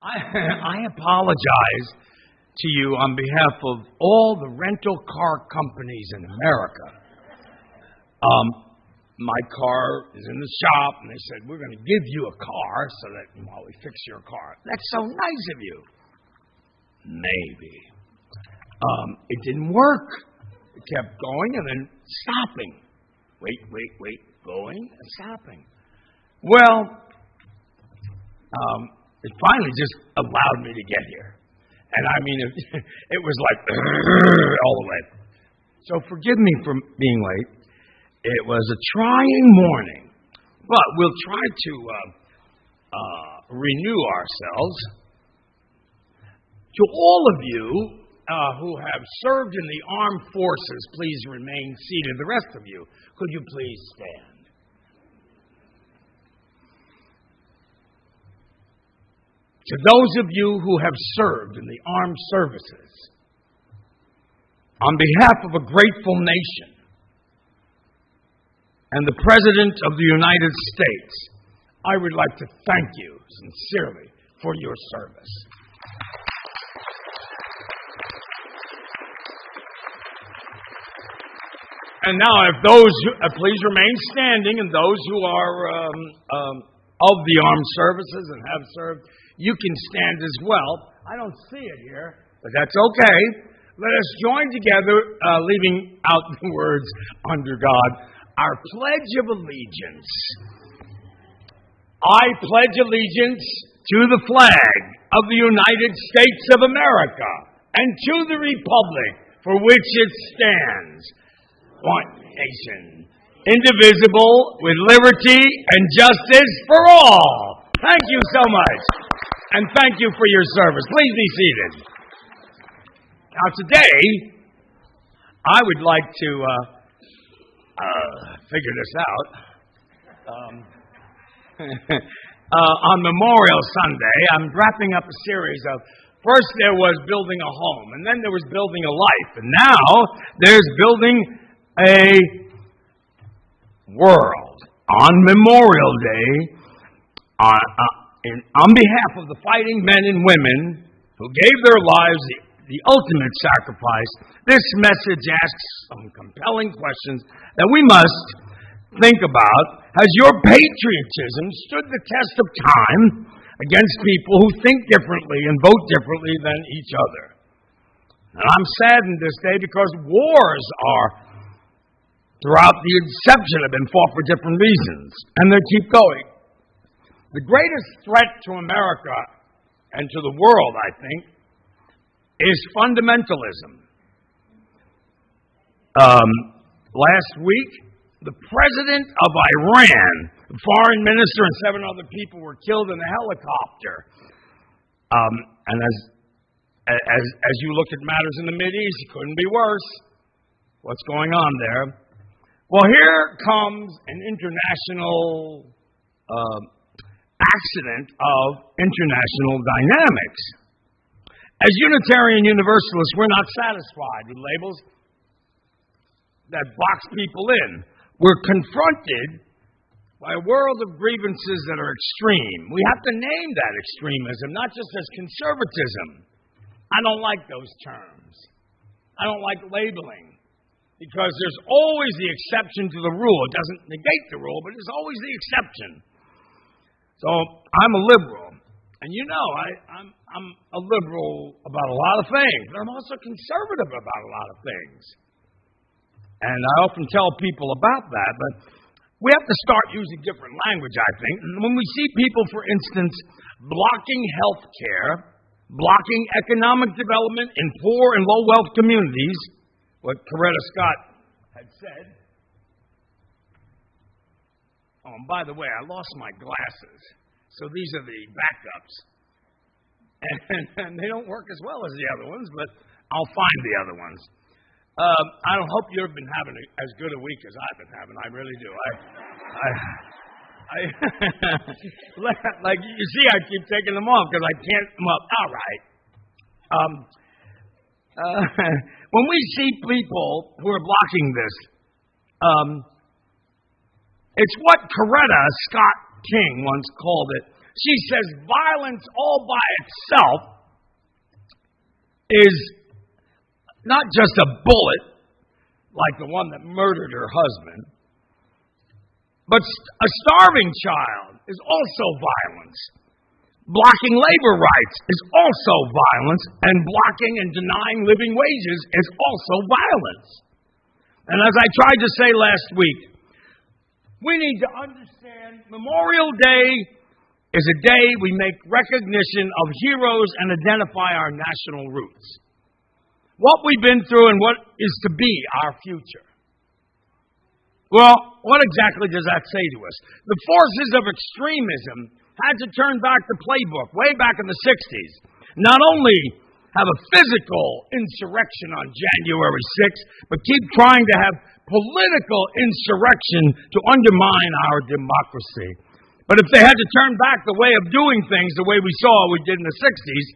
I apologize to you on behalf of all the rental car companies in America. My car is in the shop, and they said, we're going to give you a car so that while we fix your car. That's so nice of you. Maybe. It didn't work. It kept going and then stopping. Wait, going and stopping. Well, it finally just allowed me to get here. And I mean, it was like all the way. So forgive me for being late. It was a trying morning, but we'll try to renew ourselves. To all of you who have served in the armed forces, please remain seated. The rest of you, could you please stand? To those of you who have served in the armed services, on behalf of a grateful nation and the President of the United States, I would like to thank you sincerely for your service. And now, if those, please remain standing, and those who are of the armed services and have served, you can stand as well. I don't see it here, but that's okay. Let us join together, leaving out the words under God, our Pledge of Allegiance. I pledge allegiance to the flag of the United States of America and to the republic for which it stands, one nation, indivisible, with liberty and justice for all. Thank you so much. And thank you for your service. Please be seated. Now today, I would like to figure this out. On Memorial Sunday, I'm wrapping up a series of, first there was building a home, and then there was building a life, and now there's building a world. On Memorial Day, on behalf of the fighting men and women who gave their lives the ultimate sacrifice, this message asks some compelling questions that we must think about. Has your patriotism stood the test of time against people who think differently and vote differently than each other? And I'm saddened this day because wars throughout the inception have been fought for different reasons, and they keep going. The greatest threat to America and to the world, I think, is fundamentalism. Last week, the president of Iran, the foreign minister, and 7 other people were killed in a helicopter. And as you look at matters in the Mideast, it couldn't be worse. What's going on there? Well, here comes an international accident of international dynamics. As Unitarian Universalists, we're not satisfied with labels that box people in. We're confronted by a world of grievances that are extreme. We have to name that extremism, not just as conservatism. I don't like those terms. I don't like labeling, because there's always the exception to the rule. It doesn't negate the rule, but there's always the exception. So I'm a liberal. And you know, I'm a liberal about a lot of things, but I'm also conservative about a lot of things. And I often tell people about that, but we have to start using different language, I think. When we see people, for instance, blocking health care, blocking economic development in poor and low-wealth communities, what Coretta Scott had said. Oh, and by the way, I lost my glasses. So these are the backups. And they don't work as well as the other ones, but I'll find the other ones. I hope you've been having as good a week as I've been having. I really do. Like you see, I keep taking them off because I can't come up. All right. When we see people who are blocking this, it's what Coretta Scott King once called it, She says violence all by itself is not just a bullet, like the one that murdered her husband, but a starving child is also violence. Blocking labor rights is also violence, and blocking and denying living wages is also violence. And as I tried to say last week, we need to understand Memorial Day is a day we make recognition of heroes and identify our national roots. What we've been through and what is to be our future. Well, what exactly does that say to us? The forces of extremism had to turn back the playbook way back in the 60s. Not only have a physical insurrection on January 6th, but keep trying to have political insurrection to undermine our democracy. But if they had to turn back the way of doing things the way we saw we did in the 60s,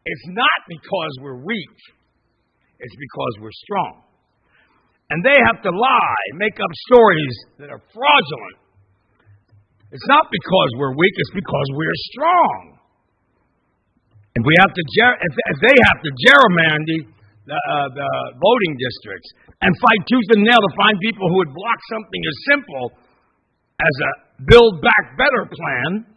it's not because we're weak. It's because we're strong. And they have to lie, make up stories that are fraudulent. It's not because we're weak, it's because we're strong. And we have to, if they have to gerrymander the voting districts and fight tooth and nail to find people who would block something as simple as a Build Back Better plan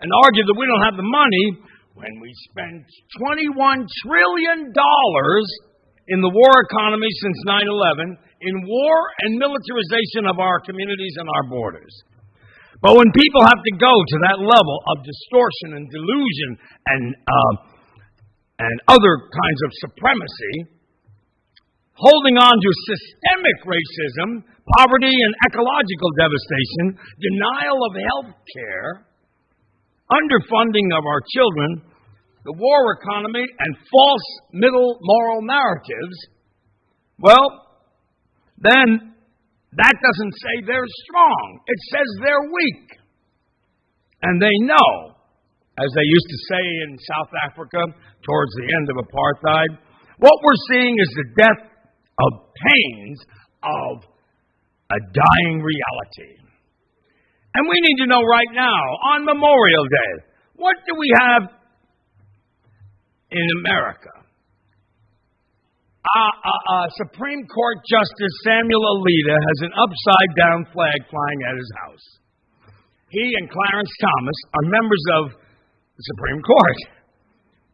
and argue that we don't have the money when we spend $21 trillion in the war economy since 9/11, in war and militarization of our communities and our borders. But when people have to go to that level of distortion and delusion and other kinds of supremacy, holding on to systemic racism, poverty and ecological devastation, denial of health care, underfunding of our children, the war economy, and false middle moral narratives, well, then that doesn't say they're strong. It says they're weak. And they know, as they used to say in South Africa towards the end of apartheid, what we're seeing is the death of pains of a dying reality. And we need to know right now, on Memorial Day, what do we have in America? Supreme Court Justice Samuel Alito has an upside-down flag flying at his house. He and Clarence Thomas are members of the Supreme Court,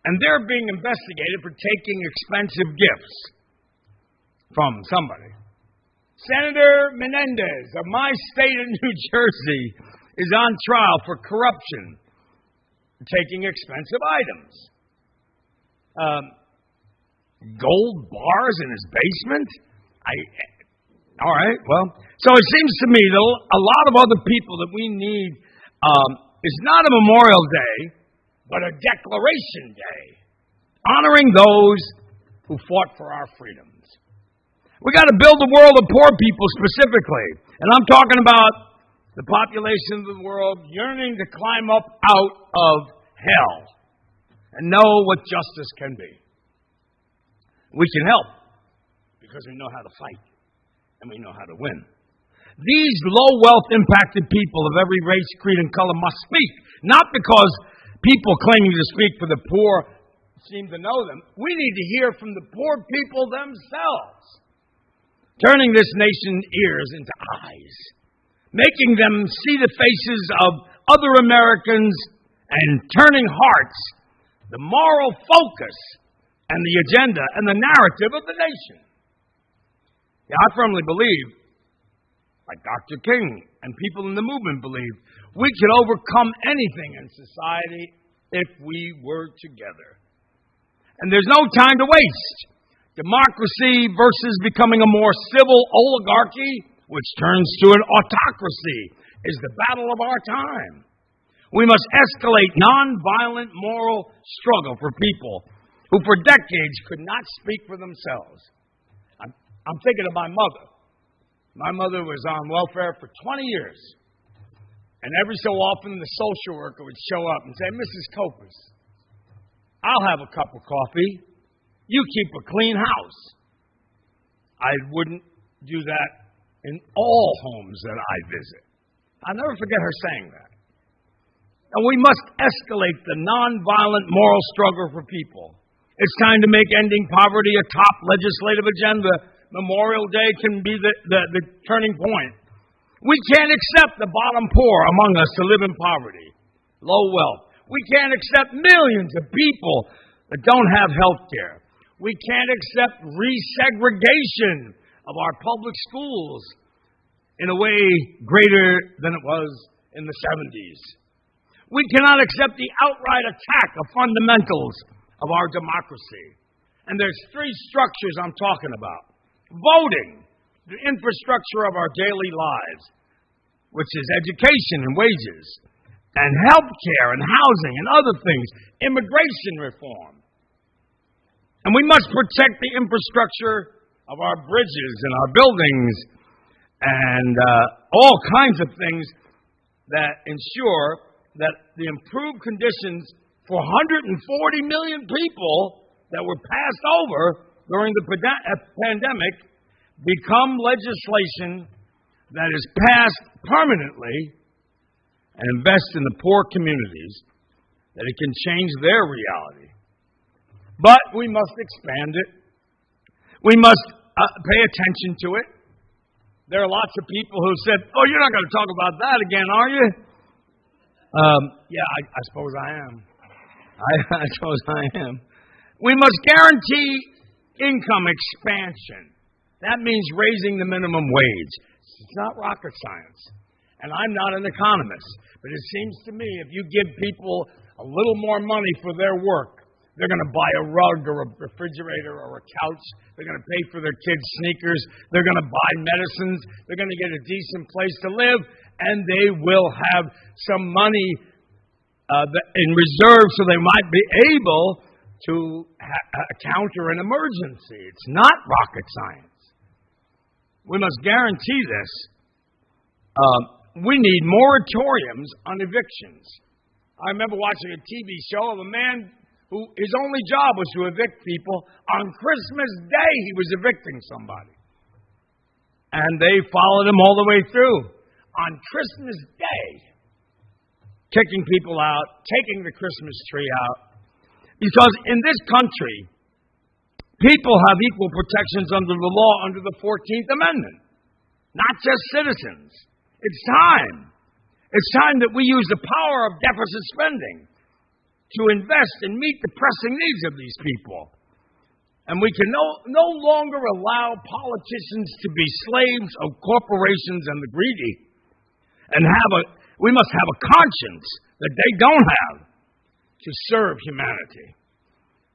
and they're being investigated for taking expensive gifts from somebody. Senator Menendez of my state of New Jersey is on trial for corruption, taking expensive items. Gold bars in his basement? All right, well, so it seems to me that a lot of other people that we need is not a Memorial Day, but a Declaration Day, honoring those who fought for our freedoms. We got to build a world of poor people specifically, and I'm talking about the population of the world yearning to climb up out of hell and know what justice can be. We can help because we know how to fight and we know how to win. These low-wealth impacted people of every race, creed, and color must speak, not because people claiming to speak for the poor seem to know them. We need to hear from the poor people themselves, turning this nation's ears into eyes, making them see the faces of other Americans and turning hearts, the moral focus and the agenda and the narrative of the nation. Yeah, I firmly believe, like Dr. King and people in the movement believe, we could overcome anything in society if we were together. And there's no time to waste. Democracy versus becoming a more civil oligarchy, which turns to an autocracy, is the battle of our time. We must escalate nonviolent moral struggle for people who for decades could not speak for themselves. I'm thinking of my mother. My mother was on welfare for 20 years. And every so often the social worker would show up and say, Mrs. Copas, I'll have a cup of coffee. You keep a clean house. I wouldn't do that in all homes that I visit. I'll never forget her saying that. And we must escalate the nonviolent moral struggle for people. It's time to make ending poverty a top legislative agenda. Memorial Day can be the turning point. We can't accept the bottom poor among us to live in poverty, low wealth. We can't accept millions of people that don't have health care. We can't accept resegregation of our public schools in a way greater than it was in the 70s. We cannot accept the outright attack of fundamentals of our democracy. And there's three structures I'm talking about. Voting, the infrastructure of our daily lives, which is education and wages, and health care and housing and other things, immigration reform. And we must protect the infrastructure of our bridges and our buildings and all kinds of things that ensure that the improved conditions for 140 million people that were passed over during the pandemic become legislation that is passed permanently and invest in the poor communities, that it can change their reality. But we must expand it. We must pay attention to it. There are lots of people who said, "Oh, you're not going to talk about that again, are you?" Yeah, I suppose I am. I suppose I am. We must guarantee income expansion. That means raising the minimum wage. It's not rocket science. And I'm not an economist, but it seems to me if you give people a little more money for their work, they're going to buy a rug or a refrigerator or a couch. They're going to pay for their kids' sneakers. They're going to buy medicines. They're going to get a decent place to live, and they will have some money in reserve so they might be able to counter an emergency. It's not rocket science. We must guarantee this. We need moratoriums on evictions. I remember watching a TV show of a man who his only job was to evict people. On Christmas Day, he was evicting somebody. And they followed him all the way through. On Christmas Day, kicking people out, taking the Christmas tree out. Because in this country, people have equal protections under the law under the 14th Amendment, not just citizens. It's time. It's time that we use the power of deficit spending to invest and meet the pressing needs of these people. And we can no longer allow politicians to be slaves of corporations and the greedy. And we must have a conscience that they don't have to serve humanity.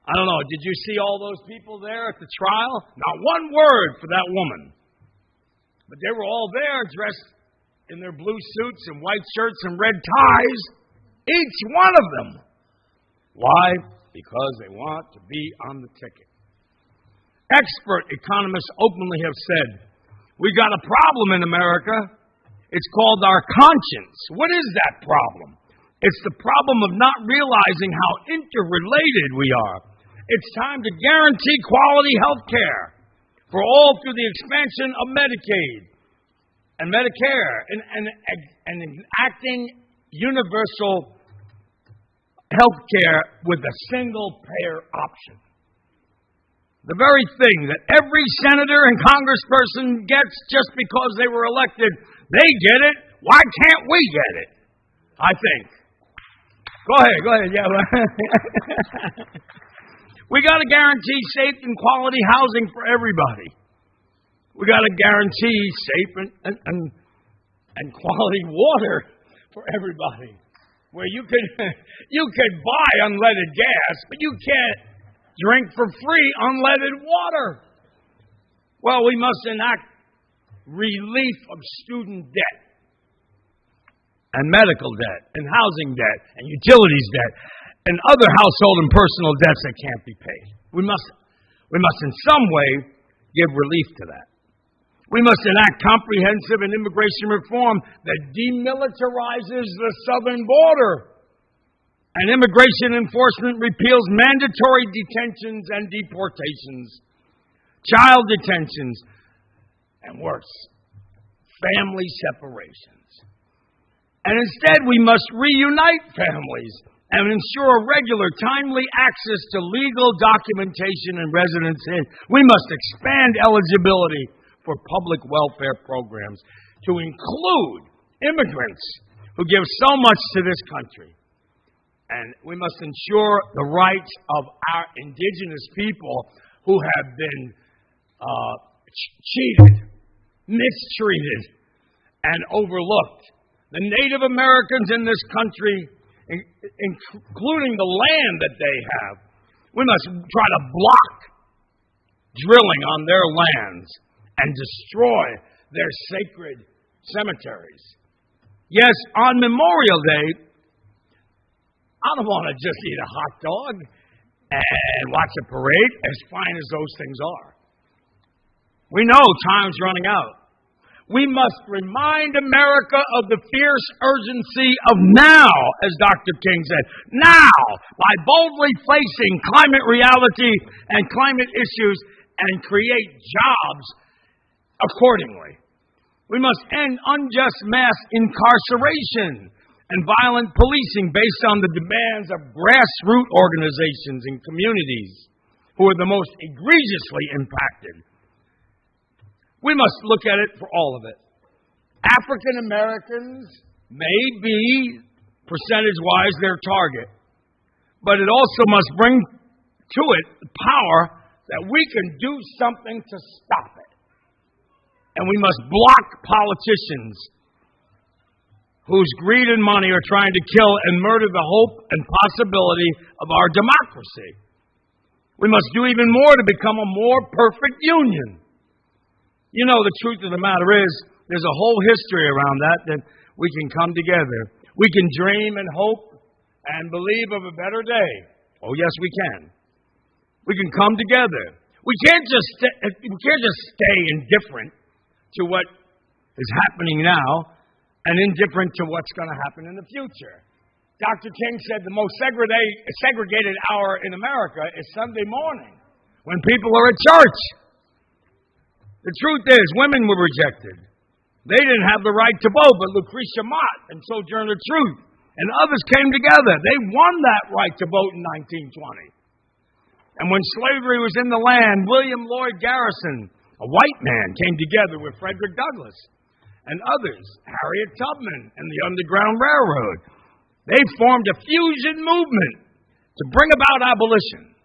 I don't know, did you see all those people there at the trial? Not one word for that woman. But they were all there dressed in their blue suits and white shirts and red ties. Each one of them. Why? Because they want to be on the ticket. Expert economists openly have said, we got a problem in America. It's called our conscience. What is that problem? It's the problem of not realizing how interrelated we are. It's time to guarantee quality health care for all through the expansion of Medicaid and Medicare and enacting universal health care with a single-payer option. The very thing that every senator and congressperson gets just because they were elected, they get it. Why can't we get it? I think. Go ahead. Yeah. We got to guarantee safe and quality housing for everybody. We got to guarantee safe and quality water for everybody. Where you could buy unleaded gas, but you can't drink for free unleaded water. Well, we must enact relief of student debt and medical debt and housing debt and utilities debt and other household and personal debts that can't be paid. We must in some way give relief to that. We must enact comprehensive and immigration reform that demilitarizes the southern border. And immigration enforcement repeals mandatory detentions and deportations, child detentions, and worse, family separations. And instead, we must reunite families and ensure regular, timely access to legal documentation and residence. We must expand eligibility for public welfare programs to include immigrants who give so much to this country. And we must ensure the rights of our indigenous people who have been cheated, mistreated, and overlooked. The Native Americans in this country, including the land that they have, we must try to block drilling on their lands and destroy their sacred cemeteries. Yes, on Memorial Day, I don't want to just eat a hot dog and watch a parade, as fine as those things are. We know time's running out. We must remind America of the fierce urgency of now, as Dr. King said, now, by boldly facing climate reality and climate issues and create jobs accordingly. We must end unjust mass incarceration and violent policing based on the demands of grassroots organizations and communities who are the most egregiously impacted. We must look at it for all of it. African Americans may be, percentage-wise, their target, but it also must bring to it the power that we can do something to stop it. And we must block politicians whose greed and money are trying to kill and murder the hope and possibility of our democracy. We must do even more to become a more perfect union. You know, the truth of the matter is, there's a whole history around that we can come together. We can dream and hope and believe of a better day. Oh, yes, we can. We can come together. We can't just stay indifferent to what is happening now and indifferent to what's going to happen in the future. Dr. King said the most segregated hour in America is Sunday morning, when people are at church. The truth is, women were rejected. They didn't have the right to vote, but Lucretia Mott and Sojourner Truth and others came together. They won that right to vote in 1920. And when slavery was in the land, William Lloyd Garrison, a white man, came together with Frederick Douglass and others, Harriet Tubman and the Underground Railroad. They formed a fusion movement to bring about abolition.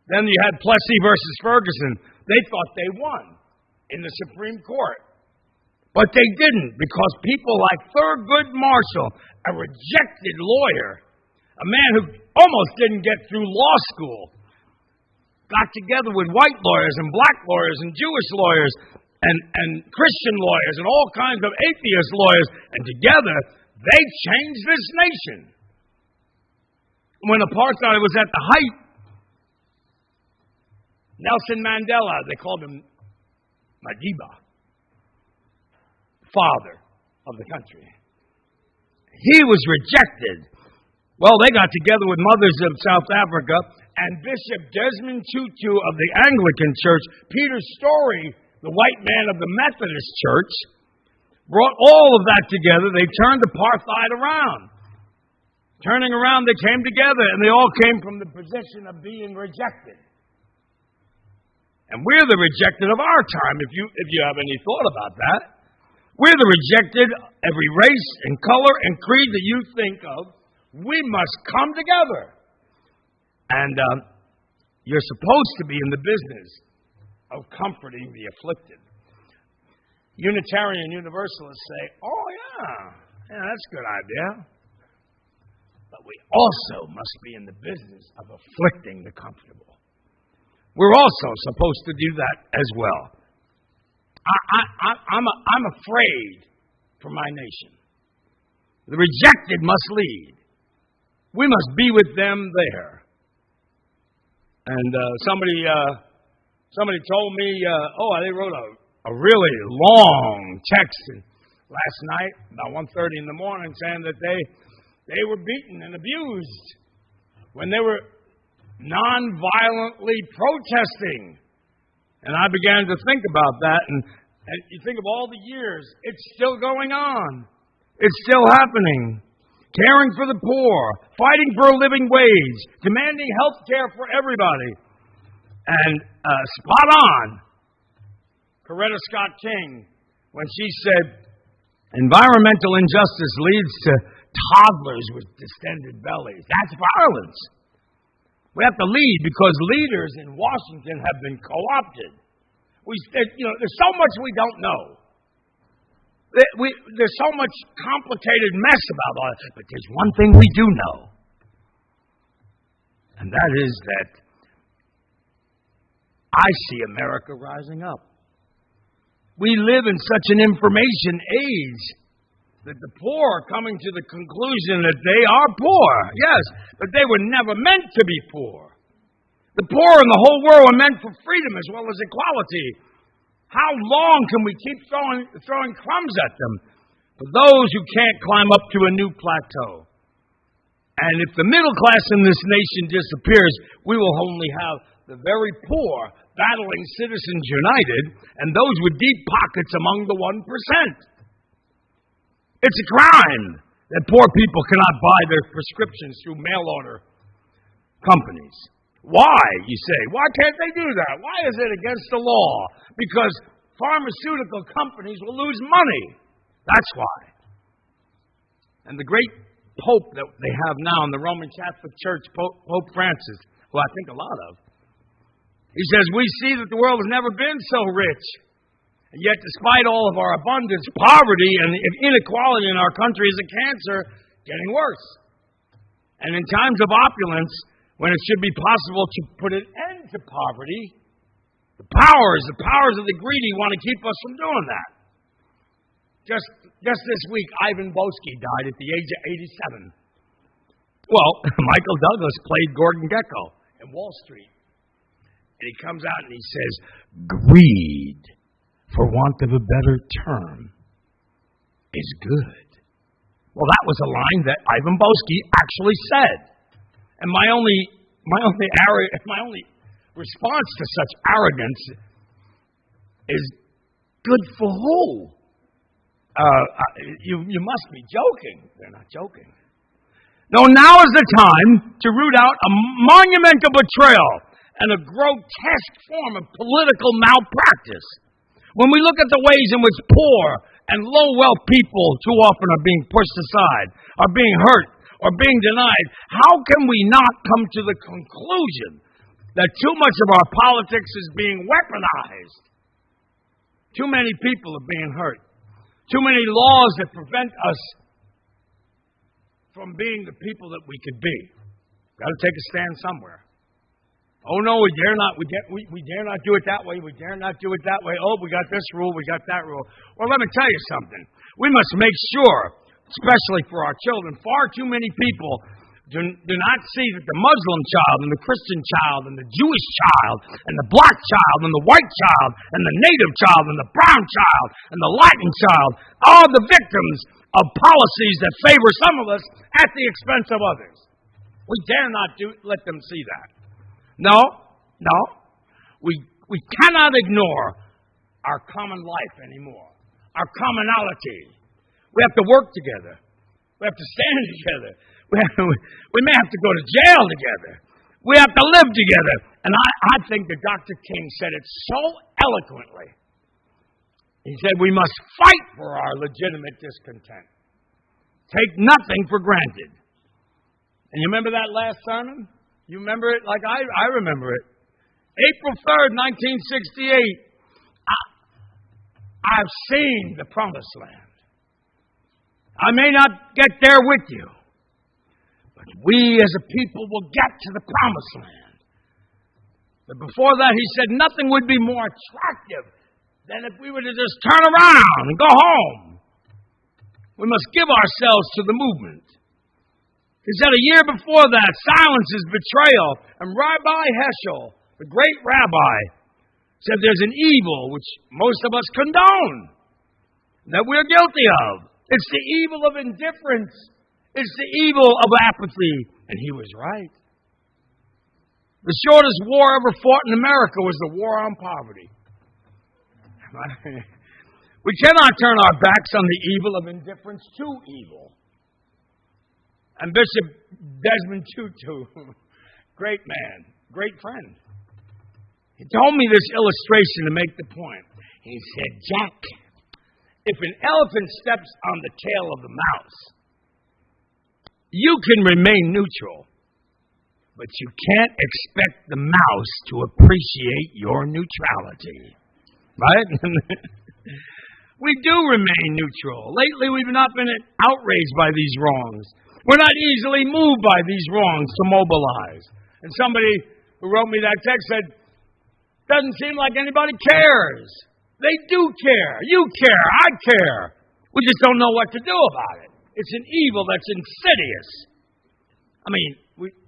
Then you had Plessy versus Ferguson. They thought they won in the Supreme Court. But they didn't, because people like Thurgood Marshall, a rejected lawyer, a man who almost didn't get through law school, got together with white lawyers and black lawyers and Jewish lawyers and Christian lawyers and all kinds of atheist lawyers, and together they changed this nation. When apartheid was at the height, Nelson Mandela, they called him Madiba, father of the country. He was rejected. Well, they got together with mothers of South Africa and Bishop Desmond Tutu of the Anglican Church, Peter Story, the white man of the Methodist Church, brought all of that together. They turned apartheid around. Turning around, they came together, and they all came from the position of being rejected. And we're the rejected of our time, if you have any thought about that. We're the rejected, every race and color and creed that you think of. We must come together. And you're supposed to be in the business of comforting the afflicted. Unitarian Universalists say, oh, yeah, that's a good idea. But we also must be in the business of afflicting the comfortable. We're also supposed to do that as well. I'm afraid for my nation. The rejected must lead. We must be with them there. And somebody told me, they wrote a really long text last night, about 1:30 in the morning, saying that they were beaten and abused when they were non-violently protesting. And I began to think about that, and you think of all the years, it's still going on. It's still happening. Caring for the poor, fighting for a living wage, demanding health care for everybody. And spot on, Coretta Scott King, when she said, environmental injustice leads to toddlers with distended bellies. That's violence. We have to lead because leaders in Washington have been co-opted. There's so much we don't know. There's so much complicated mess about all that. But there's one thing we do know. And that is that I see America rising up. We live in such an information age that the poor are coming to the conclusion that they are poor. Yes, but they were never meant to be poor. The poor in the whole world are meant for freedom as well as equality. How long can we keep throwing crumbs at them for those who can't climb up to a new plateau? And if the middle class in this nation disappears, we will only have the very poor battling Citizens United and those with deep pockets among the 1%. It's a crime that poor people cannot buy their prescriptions through mail-order companies. Why, you say? Why can't they do that? Why is it against the law? Because pharmaceutical companies will lose money. That's why. And the great Pope that they have now in the Roman Catholic Church, Pope Francis, who I think a lot of, he says, we see that the world has never been so rich. And yet, despite all of our abundance, poverty and inequality in our country is a cancer getting worse. And in times of opulence, when it should be possible to put an end to poverty, the powers of the greedy want to keep us from doing that. Just this week, Ivan Boesky died at the age of 87. Well, Michael Douglas played Gordon Gekko in Wall Street. And he comes out and he says, greed, for want of a better term, is good. Well, that was a line that Ivan Boesky actually said. And my only response to such arrogance is, good for who? You must be joking. They're not joking. No, now is the time to root out a monumental betrayal and a grotesque form of political malpractice. When we look at the ways in which poor and low-wealth people too often are being pushed aside, are being hurt, or being denied, how can we not come to the conclusion that too much of our politics is being weaponized? Too many people are being hurt. Too many laws that prevent us from being the people that we could be. Got to take a stand somewhere. Oh no, we dare not. We dare not do it that way. We dare not do it that way. Oh, we got this rule. We got that rule. Well, let me tell you something. We must make sure, especially for our children, far too many people do not see that the Muslim child and the Christian child and the Jewish child and the black child and the white child and the native child and the brown child and the Latin child are the victims of policies that favor some of us at the expense of others. We dare not let them see that. No. We cannot ignore our common life anymore, our commonality. We have to work together. We have to stand together. We may have to go to jail together. We have to live together. And I think that Dr. King said it so eloquently. He said we must fight for our legitimate discontent. Take nothing for granted. And you remember that last sermon? You remember it like I remember it. April 3rd, 1968. I've seen the promised land. I may not get there with you, but we as a people will get to the promised land. But before that, he said nothing would be more attractive than if we were to just turn around and go home. We must give ourselves to the movement. He said a year before that, silence is betrayal. And Rabbi Heschel, the great rabbi, said there's an evil which most of us condone, that we're guilty of. It's the evil of indifference. It's the evil of apathy. And he was right. The shortest war ever fought in America was the war on poverty. We cannot turn our backs on the evil of indifference to evil. And Bishop Desmond Tutu, great man, great friend, he told me this illustration to make the point. He said, Jack, if an elephant steps on the tail of the mouse, you can remain neutral, but you can't expect the mouse to appreciate your neutrality. Right? We do remain neutral. Lately, we've not been outraged by these wrongs. We're not easily moved by these wrongs to mobilize. And somebody who wrote me that text said, doesn't seem like anybody cares. They do care. You care. I care. We just don't know what to do about it. It's an evil that's insidious. I mean,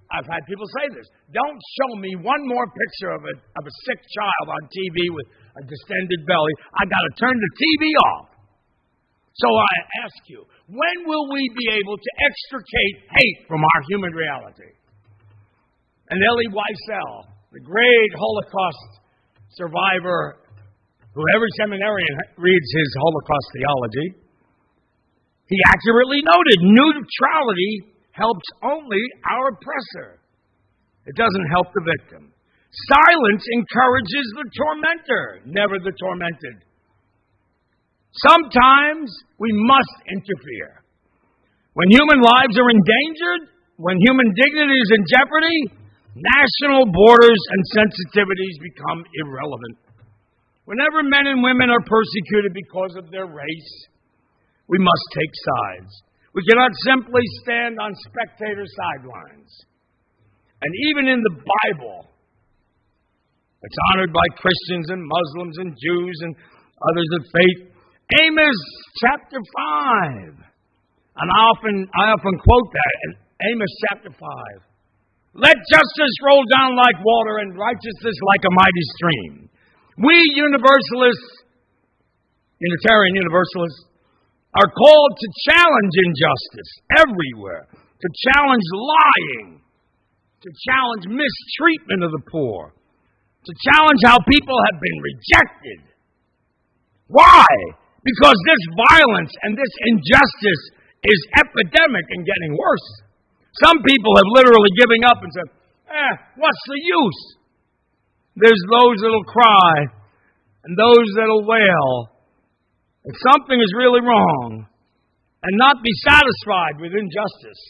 I've had people say this. Don't show me one more picture of a sick child on TV with a distended belly. I got to turn the TV off. So I ask you, when will we be able to extricate hate from our human reality? And Elie Wiesel, the great Holocaust survivor, who every seminarian reads his Holocaust theology, he accurately noted neutrality helps only our oppressor. It doesn't help the victim. Silence encourages the tormentor, never the tormented. Sometimes we must interfere. When human lives are endangered, when human dignity is in jeopardy, national borders and sensitivities become irrelevant. Whenever men and women are persecuted because of their race, we must take sides. We cannot simply stand on spectator sidelines. And even in the Bible, it's honored by Christians and Muslims and Jews and others of faith. Amos chapter 5. And I often quote that in Amos chapter 5. Let justice roll down like water and righteousness like a mighty stream. We Universalists, Unitarian Universalists, are called to challenge injustice everywhere, to challenge lying, to challenge mistreatment of the poor, to challenge how people have been rejected. Why? Because this violence and this injustice is epidemic and getting worse. Some people have literally given up and said, what's the use? There's those that'll cry and those that'll wail. If something is really wrong and not be satisfied with injustice,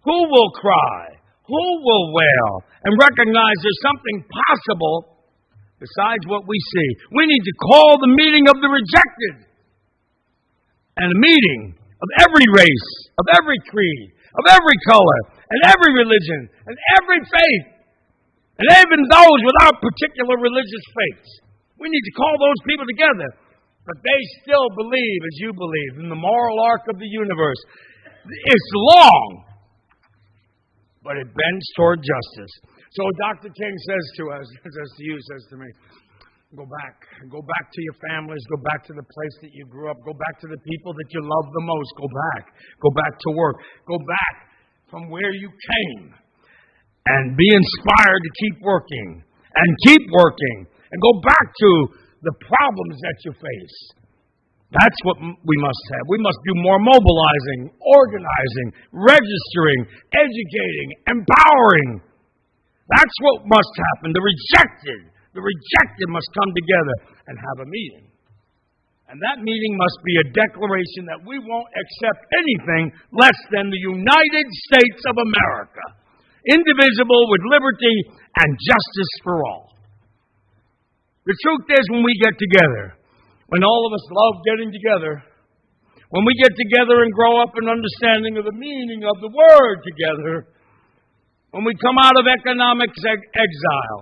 who will cry? Who will wail and recognize there's something possible besides what we see? We need to call the meeting of the rejected and a meeting of every race, of every creed, of every color, and every religion, and every faith, and even those without particular religious faiths. We need to call those people together. But they still believe, as you believe, in the moral arc of the universe. It's long, but it bends toward justice. So Dr. King says to us, says to me, go back to your families, go back to the place that you grew up, go back to the people that you love the most, go back to work, go back from where you came, and be inspired to keep working, and go back to the problems that you face. That's what we must have. We must do more mobilizing, organizing, registering, educating, empowering. That's what must happen. The rejected must come together and have a meeting. And that meeting must be a declaration that we won't accept anything less than the United States of America, indivisible with liberty and justice for all. The truth is, when we get together, when all of us love getting together, when we get together and grow up in understanding of the meaning of the word together, when we come out of economic exile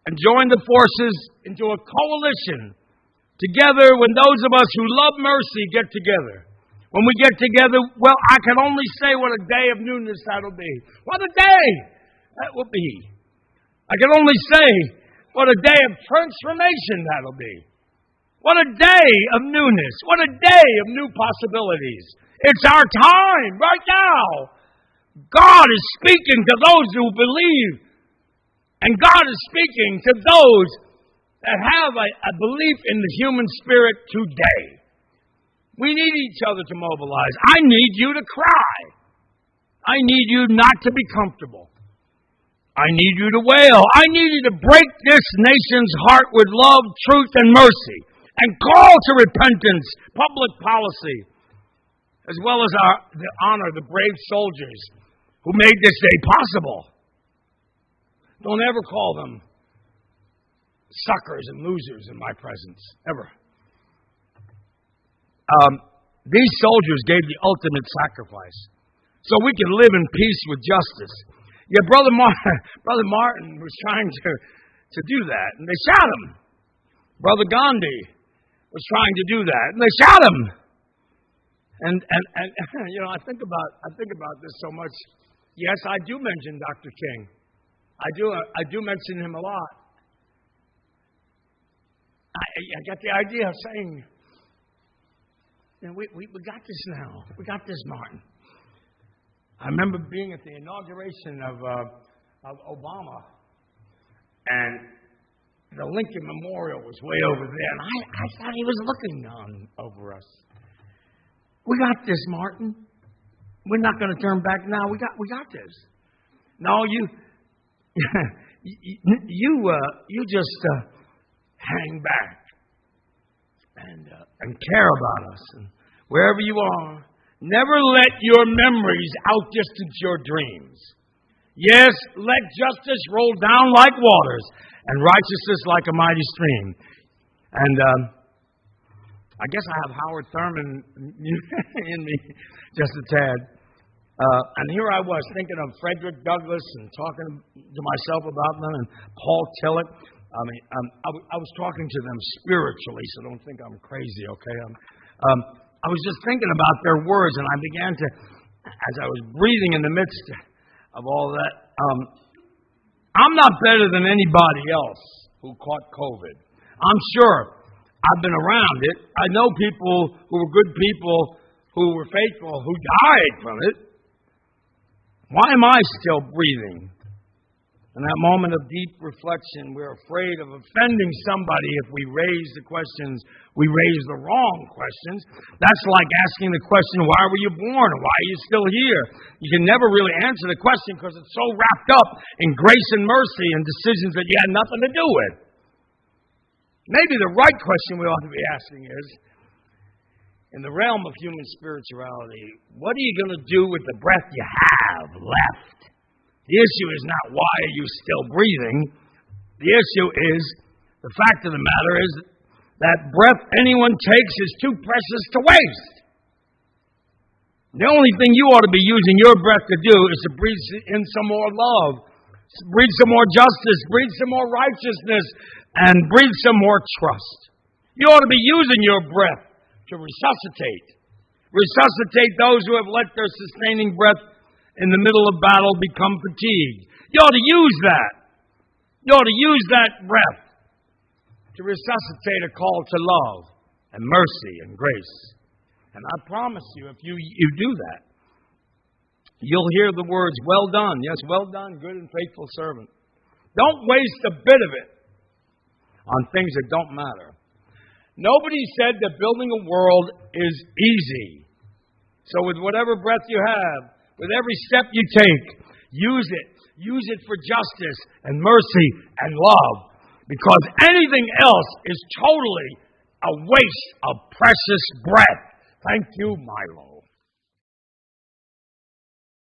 and join the forces into a coalition together, when those of us who love mercy get together, when we get together, well, I can only say what a day of newness that'll be. What a day that will be. I can only say what a day of transformation that'll be. What a day of newness. What a day of new possibilities. It's our time right now. God is speaking to those who believe. And God is speaking to those that have a belief in the human spirit today. We need each other to mobilize. I need you to cry. I need you not to be comfortable. I need you to wail. I need you to break this nation's heart with love, truth, and mercy, and call to repentance, public policy, as well as the honor the brave soldiers who made this day possible. Don't ever call them suckers and losers in my presence, ever. These soldiers gave the ultimate sacrifice so we can live in peace with justice. Yeah, Brother Martin was trying to do that, and they shot him. Brother Gandhi was trying to do that, and they shot him. And you know, I think about this so much. Yes, I do mention Dr. King. I do mention him a lot. I get the idea of saying, you know, we got this now. We got this, Martin. I remember being at the inauguration of Obama, and the Lincoln Memorial was way over there, and I thought he was looking down over us. We got this, Martin. We're not going to turn back now. We got this. No, you just hang back and care about us, and wherever you are. Never let your memories outdistance your dreams. Yes, let justice roll down like waters and righteousness like a mighty stream. And I guess I have Howard Thurman in me just a tad. And here I was thinking of Frederick Douglass and talking to myself about them, and Paul Tillich. I was talking to them spiritually, so don't think I'm crazy, okay? I was just thinking about their words, and I began to, as I was breathing in the midst of all that, I'm not better than anybody else who caught COVID. I'm sure I've been around it. I know people who were good people, who were faithful, who died from it. Why am I still breathing? In that moment of deep reflection, we're afraid of offending somebody if we raise the questions. We raise the wrong questions. That's like asking the question, why were you born? Or why are you still here? You can never really answer the question because it's so wrapped up in grace and mercy and decisions that you had nothing to do with. Maybe the right question we ought to be asking is, in the realm of human spirituality, what are you going to do with the breath you have left? The issue is not why are you still breathing. The issue is, the fact of the matter is that breath anyone takes is too precious to waste. The only thing you ought to be using your breath to do is to breathe in some more love, breathe some more justice, breathe some more righteousness, and breathe some more trust. You ought to be using your breath to resuscitate. Resuscitate those who have let their sustaining breath in the middle of battle become fatigued. You ought to use that. You ought to use that breath to resuscitate a call to love and mercy and grace. And I promise you, if you do that, you'll hear the words, well done. Yes, well done, good and faithful servant. Don't waste a bit of it on things that don't matter. Nobody said that building a world is easy. So with whatever breath you have, with every step you take, use it. Use it for justice and mercy and love. Because anything else is totally a waste of precious breath. Thank you, my Lord.